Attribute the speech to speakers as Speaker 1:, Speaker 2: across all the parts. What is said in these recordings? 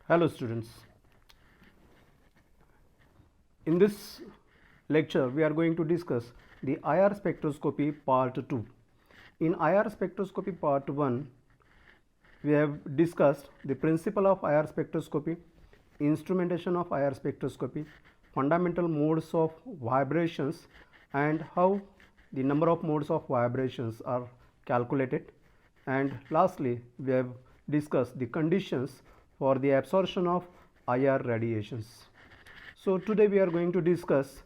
Speaker 1: Hello students, in this lecture we are going to discuss the IR spectroscopy part 2. In IR spectroscopy part 1 we have discussed the principle of IR spectroscopy, instrumentation of IR spectroscopy, fundamental modes of vibrations and how the number of modes of vibrations are calculated, and lastly we have discussed the conditions for the absorption of IR radiations. So today we are going to discuss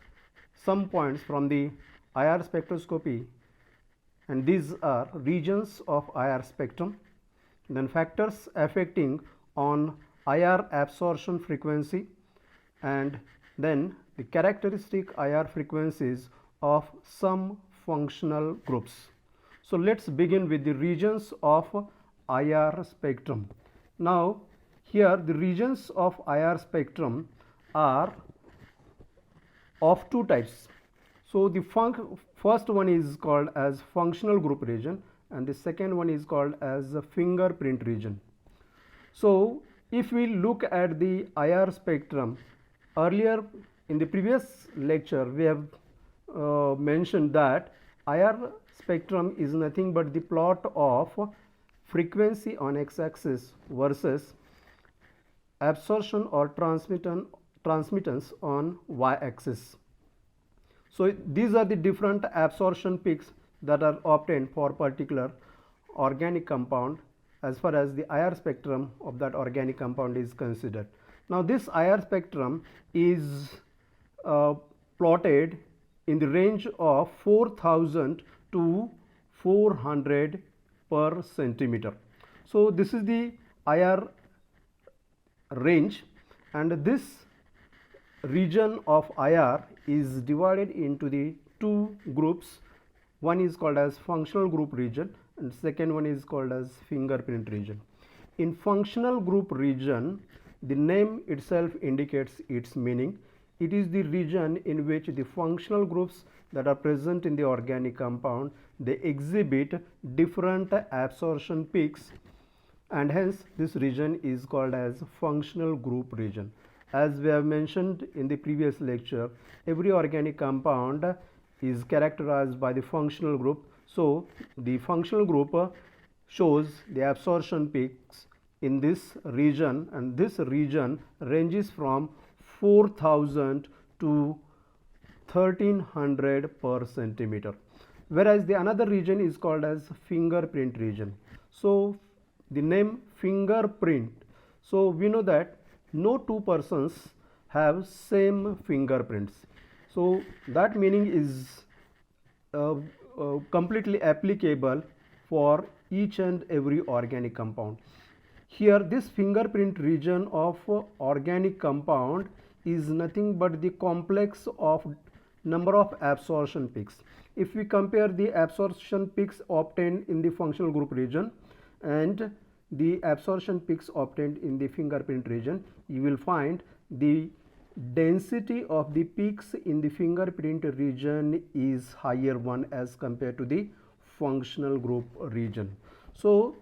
Speaker 1: some points from the IR spectroscopy, and these are regions of IR spectrum, then factors affecting on IR absorption frequency, and then the characteristic IR frequencies of some functional groups. So let's begin with the regions of IR spectrum. Now here the regions of IR spectrum are of two types. So the first one is called as functional group region and the second one is called as a fingerprint region. So if we look at the IR spectrum, earlier in the previous lecture we have mentioned that IR spectrum is nothing but the plot of frequency on x-axis versus absorption or transmittance on y-axis. So these are the different absorption peaks that are obtained for particular organic compound as far as the IR spectrum of that organic compound is considered. Now this IR spectrum is plotted in the range of 4000 to 400 per centimeter. So this is the IR range, and this region of IR is divided into the two groups. One is called as functional group region and second one is called as fingerprint region. In functional group region, the name itself indicates its meaning. It is the region in which the functional groups that are present in the organic compound, they exhibit different absorption peaks, and hence this region is called as functional group region. As we have mentioned in the previous lecture, every organic compound is characterized by the functional group. So the functional group shows the absorption peaks in this region, and this region ranges from 4000 to 1300 per centimeter, whereas the another region is called as fingerprint region. So the name fingerprint, so we know that no two persons have same fingerprints, so that meaning is completely applicable for each and every organic compound. Here this fingerprint region of organic compound is nothing but the complex of number of absorption peaks. If we compare the absorption peaks obtained in the functional group region and the absorption peaks obtained in the fingerprint region, you will find the density of the peaks in the fingerprint region is higher one as compared to the functional group region. So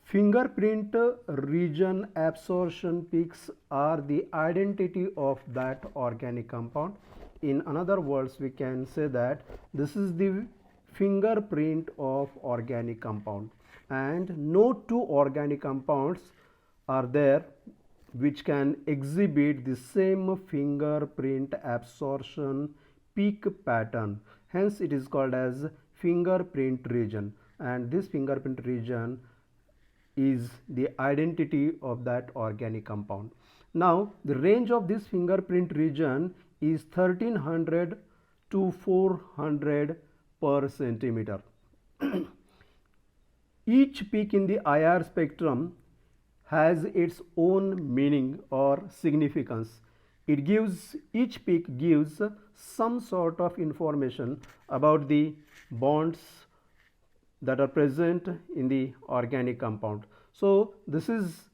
Speaker 1: fingerprint region absorption peaks are the identity of that organic compound. In other words, we can say that this is the fingerprint of organic compound, and no two organic compounds are there which can exhibit the same fingerprint absorption peak pattern. Hence it is called as fingerprint region, and this fingerprint region is the identity of that organic compound. Now the range of this fingerprint region is 1300 to 400 per centimeter. Each peak in the IR spectrum has its own meaning or significance. Each peak gives some sort of information about the bonds that are present in the organic compound. So this is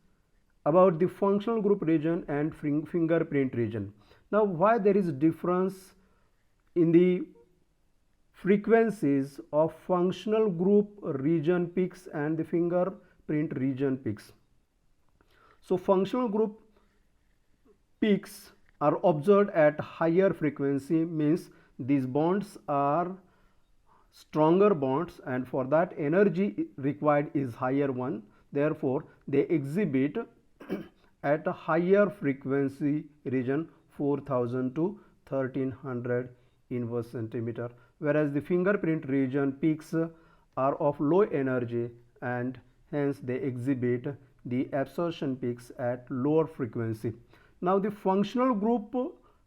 Speaker 1: about the functional group region and fingerprint region. Now why there is difference in the frequencies of functional group region peaks and the fingerprint region peaks? So functional group peaks are observed at higher frequency, means these bonds are stronger bonds, and for that energy required is higher one, therefore they exhibit at a higher frequency region 4000 to 1300 inverse centimeter, whereas the fingerprint region peaks are of low energy and hence they exhibit the absorption peaks at lower frequency. Now the functional group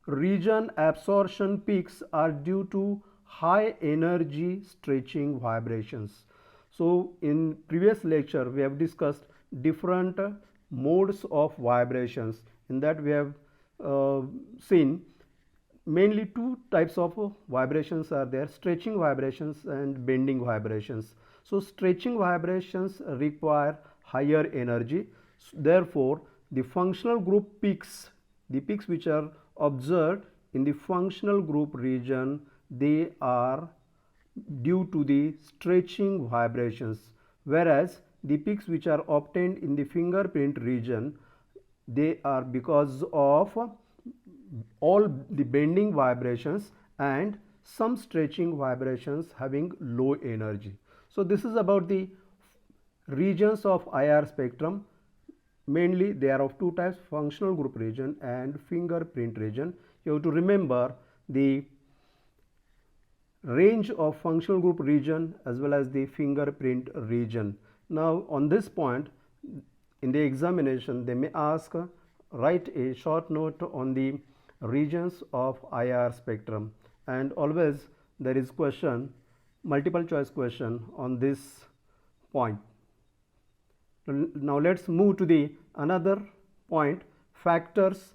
Speaker 1: region absorption peaks are due to high energy stretching vibrations. So in previous lecture we have discussed different modes of vibrations. In that we have seen mainly two types of vibrations are there: stretching vibrations and bending vibrations. So stretching vibrations require higher energy, therefore the functional group peaks, the peaks which are observed in the functional group region, they are due to the stretching vibrations, whereas the peaks which are obtained in the fingerprint region, they are because of all the bending vibrations and some stretching vibrations having low energy. So this is about the regions of IR spectrum. Mainly they are of two types: functional group region and fingerprint region. You have to remember the range of functional group region as well as the fingerprint region. Now on this point in the examination they may ask, write a short note on the regions of IR spectrum, and always there is question, multiple choice question on this point. Now let's move to the another point, factors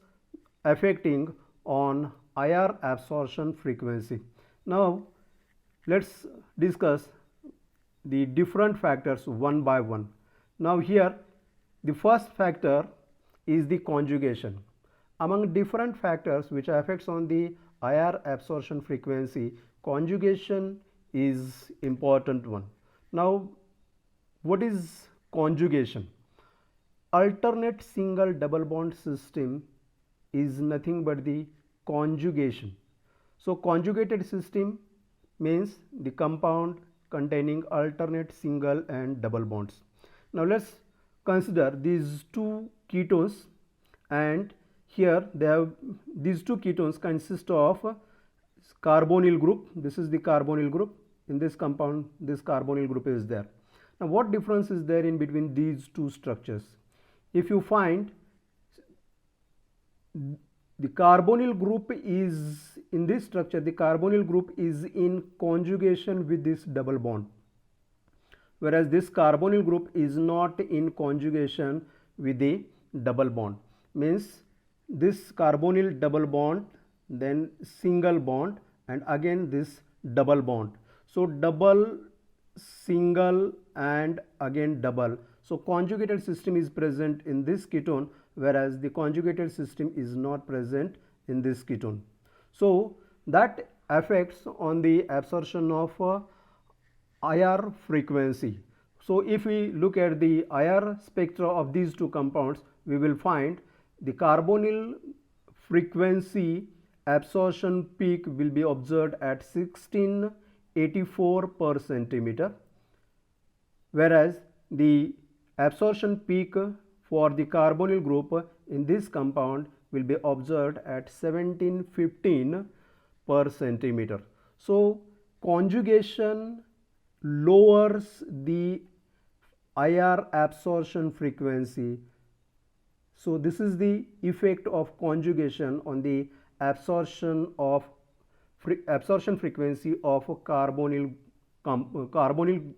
Speaker 1: affecting on IR absorption frequency. Now let's discuss the different factors one by one. Now here the first factor is the conjugation. Among different factors which affects on the IR absorption frequency, conjugation is important one. Now what is conjugation? Alternate single double bond system is nothing but the conjugation. So conjugated system means the compound containing alternate single and double bonds. Now let's consider these two ketones, and here they have these two ketones consist of carbonyl group. This is the carbonyl group. In this compound this carbonyl group is there. Now what difference is there in between these two structures? If you find the carbonyl group is in this structure, the carbonyl group is in conjugation with this double bond, whereas this carbonyl group is not in conjugation with the double bond, means this carbonyl double bond, then single bond, and again this double bond. So double, single, and again double. So conjugated system is present in this ketone, whereas the conjugated system is not present in this ketone. So that affects on the absorption of IR frequency. So if we look at the IR spectra of these two compounds, we will find the carbonyl frequency absorption peak will be observed at 1684 per centimeter, whereas the absorption peak for the carbonyl group in this compound will be observed at 1715 per centimeter. So conjugation lowers the IR absorption frequency. So this is the effect of conjugation on the absorption frequency of a carbonyl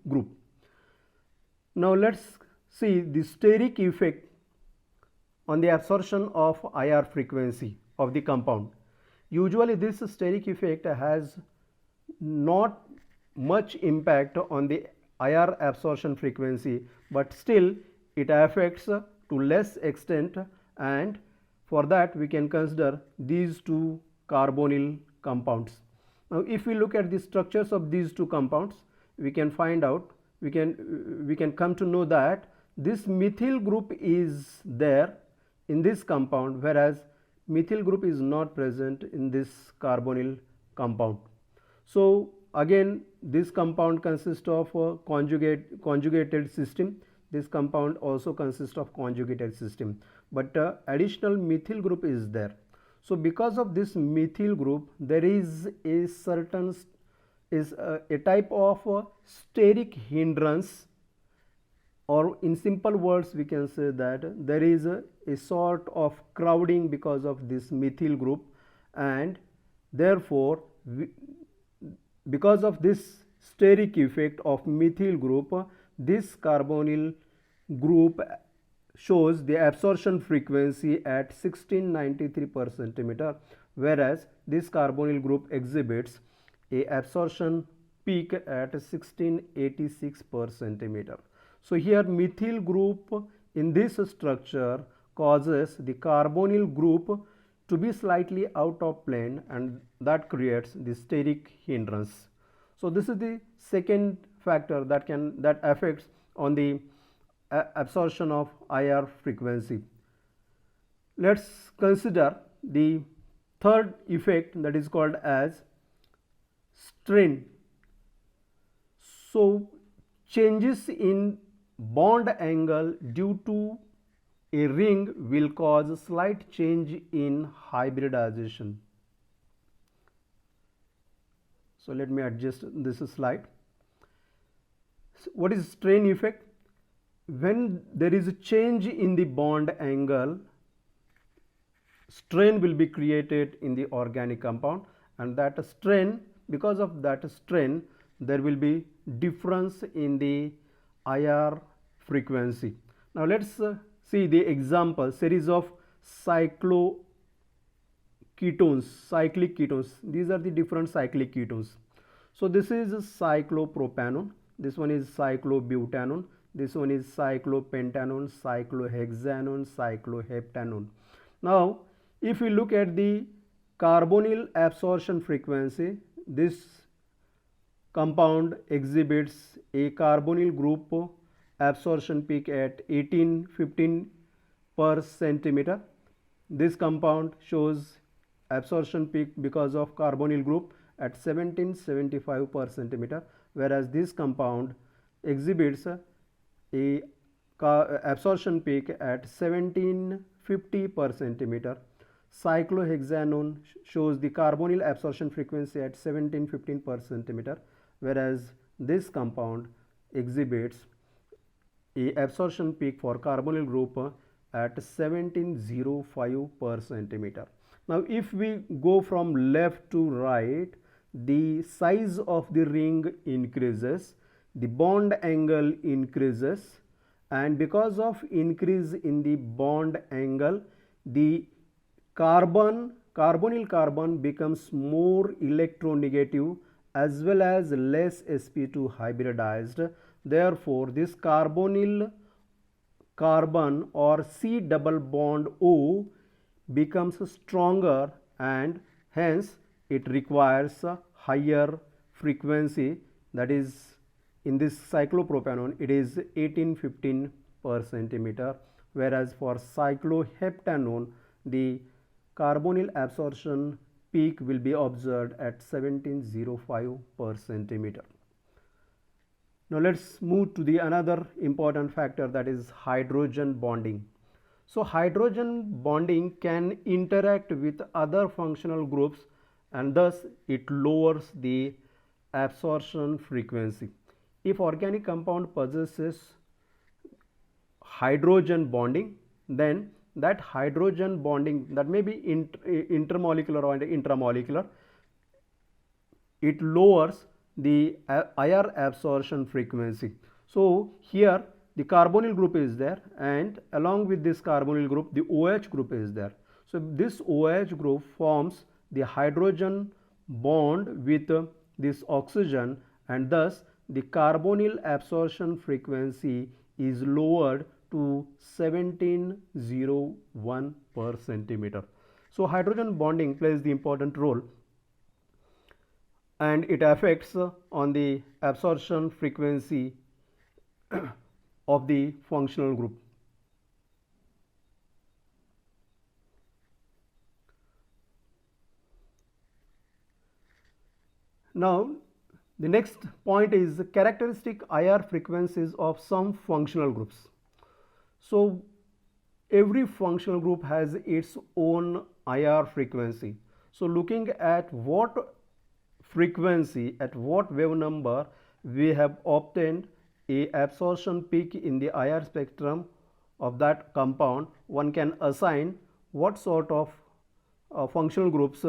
Speaker 1: group. Now let's see the steric effect on the absorption of IR frequency of the compound. Usually this steric effect has not much impact on the IR absorption frequency, but still it affects to less extent, and for that we can consider these two carbonyl compounds. Now if we look at the structures of these two compounds, we can find out, we can come to know that this methyl group is there in this compound, whereas methyl group is not present in this carbonyl compound. So again, this compound consists of a conjugated system. This compound also consists of conjugated system, but additional methyl group is there. So because of this methyl group, there is a certain a type of steric hindrance, or in simple words we can say that there is a sort of crowding because of this methyl group, and therefore because of this steric effect of methyl group, this carbonyl group shows the absorption frequency at 1693 per centimeter, whereas this carbonyl group exhibits a absorption peak at 1686 per centimeter. So here methyl group in this structure causes the carbonyl group to be slightly out of plane, and that creates the steric hindrance. So this is the second factor that affects on the absorption of IR frequency. Let's consider the third effect, that is called as strain. So changes in bond angle due to a ring will cause slight change in hybridization. So let me adjust this slide. So what is strain effect? When there is a change in the bond angle, strain will be created in the organic compound, and that strain, because of that strain, there will be difference in the IR frequency. Now let's see the example series of cyclic ketones. These are the different cyclic ketones. So this is cyclopropanone, this one is cyclobutanone, this one is cyclopentanone, cyclohexanone, cycloheptanone. Now if we look at the carbonyl absorption frequency, this compound exhibits a carbonyl group absorption peak at 1815 per centimeter. This compound shows absorption peak because of carbonyl group at 1775 per centimeter, whereas this compound exhibits a absorption peak at 1750 per centimeter. Cyclohexanone shows the carbonyl absorption frequency at 1715 per centimeter, whereas this compound exhibits a absorption peak for carbonyl group at 1705 per centimeter. Now if we go from left to right, the size of the ring increases, the bond angle increases, and because of increase in the bond angle, the carbonyl carbon becomes more electronegative as well as less sp2 hybridized. Therefore this carbonyl carbon or C double bond O becomes stronger, and hence it requires a higher frequency, that is in this cyclopropanone it is 1815 per centimeter, whereas for cycloheptanone the carbonyl absorption peak will be observed at 1705 per centimeter. Now let's move to the another important factor, that is hydrogen bonding. So hydrogen bonding can interact with other functional groups, and thus it lowers the absorption frequency. If organic compound possesses hydrogen bonding, then that hydrogen bonding, that may be intermolecular or intramolecular, it lowers the IR absorption frequency. So here the carbonyl group is there, and along with this carbonyl group the OH group is there. So this OH group forms the hydrogen bond with this oxygen, and thus the carbonyl absorption frequency is lowered to 1701 per centimeter. So hydrogen bonding plays the important role, and it affects on the absorption frequency of the functional group. Now, the next point is characteristic IR frequencies of some functional groups. So, every functional group has its own IR frequency. So, looking at what frequency, at what wave number we have obtained a absorption peak in the IR spectrum of that compound, one can assign what sort of functional groups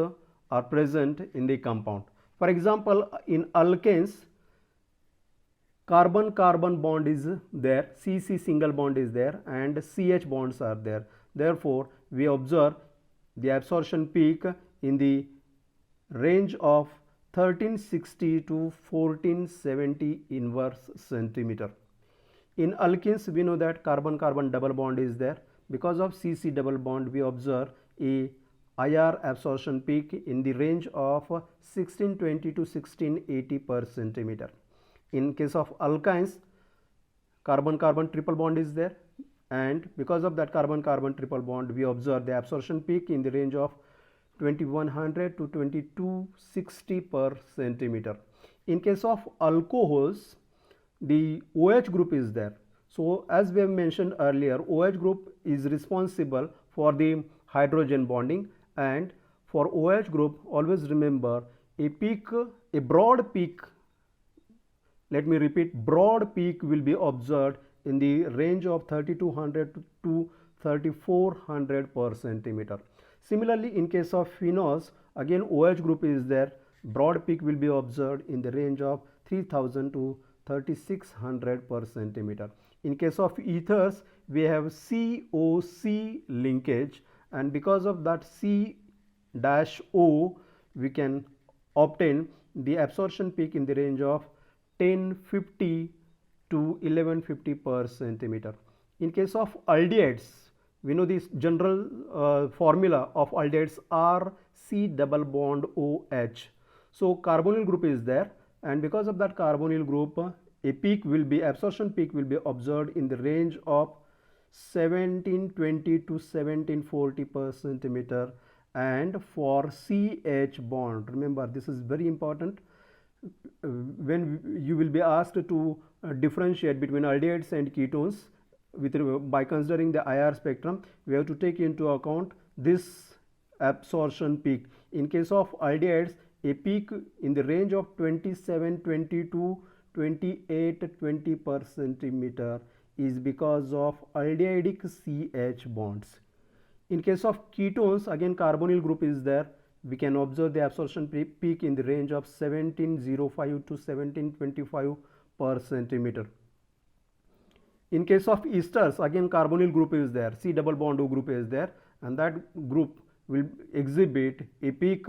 Speaker 1: are present in the compound. For example, in alkanes, carbon-carbon bond is there, CC single bond is there, and CH bonds are there. Therefore, we observe the absorption peak in the range of 1360 to 1470 inverse centimeter. In alkenes, we know that carbon-carbon double bond is there. Because of CC double bond, we observe a IR absorption peak in the range of 1620 to 1680 per centimeter. In case of alkynes, carbon-carbon triple bond is there, and because of that carbon-carbon triple bond, we observe the absorption peak in the range of 2100 to 2260 per centimeter. In case of alcohols, the OH group is there. So, as we have mentioned earlier, OH group is responsible for the hydrogen bonding, and for OH group, always remember a broad peak, let me repeat, broad peak will be observed in the range of 3200 to 3400 per centimeter. Similarly, in case of phenols, again OH group is there, broad peak will be observed in the range of 3000 to 3600 per centimeter. In case of ethers, we have COC linkage, and because of that C-O, we can obtain the absorption peak in the range of 1050 to 1150 per centimeter. In case of aldehydes, we know this general formula of aldehydes are C double bond OH. So, carbonyl group is there, and because of that carbonyl group, absorption peak will be observed in the range of 1720 to 1740 per centimeter. And for CH bond, remember this is very important, when you will be asked to differentiate between aldehydes and ketones by considering the IR spectrum, we have to take into account this absorption peak. In case of aldehydes, a peak in the range of 2720 to 2820 per centimeter is because of aldehydic CH bonds. In case of ketones, again carbonyl group is there. We can observe the absorption peak in the range of 1705 to 1725 per centimeter. In case of esters, again carbonyl group is there, C double bond O group is there, and that group will exhibit a peak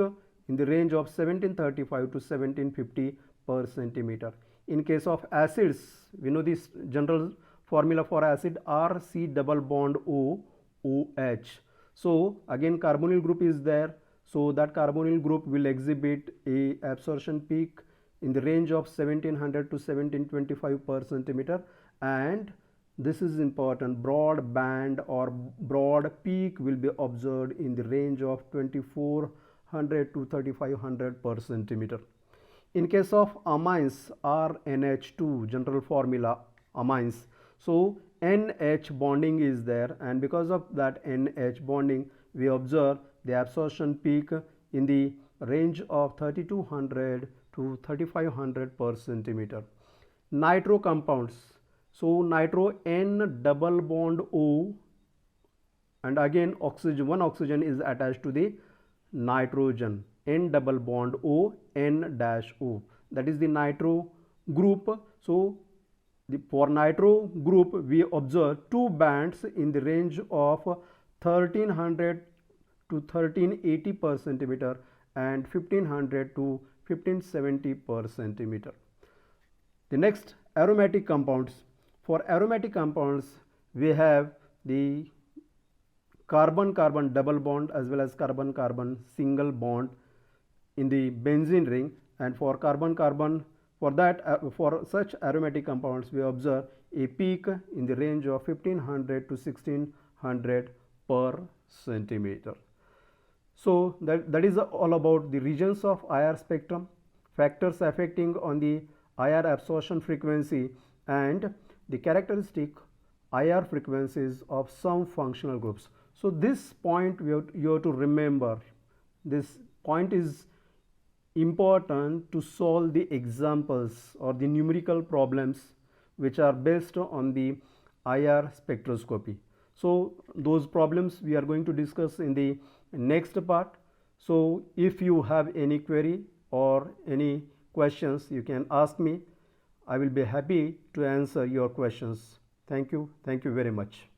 Speaker 1: in the range of 1735 to 1750 per centimeter. In case of acids, we know this general formula for acid R C double bond O OH. So again carbonyl group is there, so that carbonyl group will exhibit a absorption peak in the range of 1700 to 1725 per centimeter, and this is important, broad band or broad peak will be observed in the range of 2400 to 3500 per centimeter. In case of amines, RNH2 general formula amines, so NH bonding is there, and because of that NH bonding we observe the absorption peak in the range of 3200 to 3500 per centimeter. Nitro compounds, so nitro N double bond O, and again one oxygen is attached to the nitrogen, N double bond O N dash O, that is the nitro group. So for nitro group we observe two bands in the range of 1300 to 1380 per centimeter and 1500 to 1570 per centimeter. The next, aromatic compounds. For aromatic compounds we have the carbon-carbon double bond as well as carbon-carbon single bond in the benzene ring, and for carbon-carbon, for such aromatic compounds we observe a peak in the range of 1500 to 1600 per centimeter. So that is all about the regions of IR spectrum. factors affecting on the IR absorption frequency, and the characteristic IR frequencies of some functional groups. So this point you have to remember. This point is important to solve the examples or the numerical problems which are based on the IR spectroscopy. So those problems we are going to discuss in the next part. So if you have any query or any questions, you can ask me. I will be happy to answer your questions. Thank you. Thank you very much.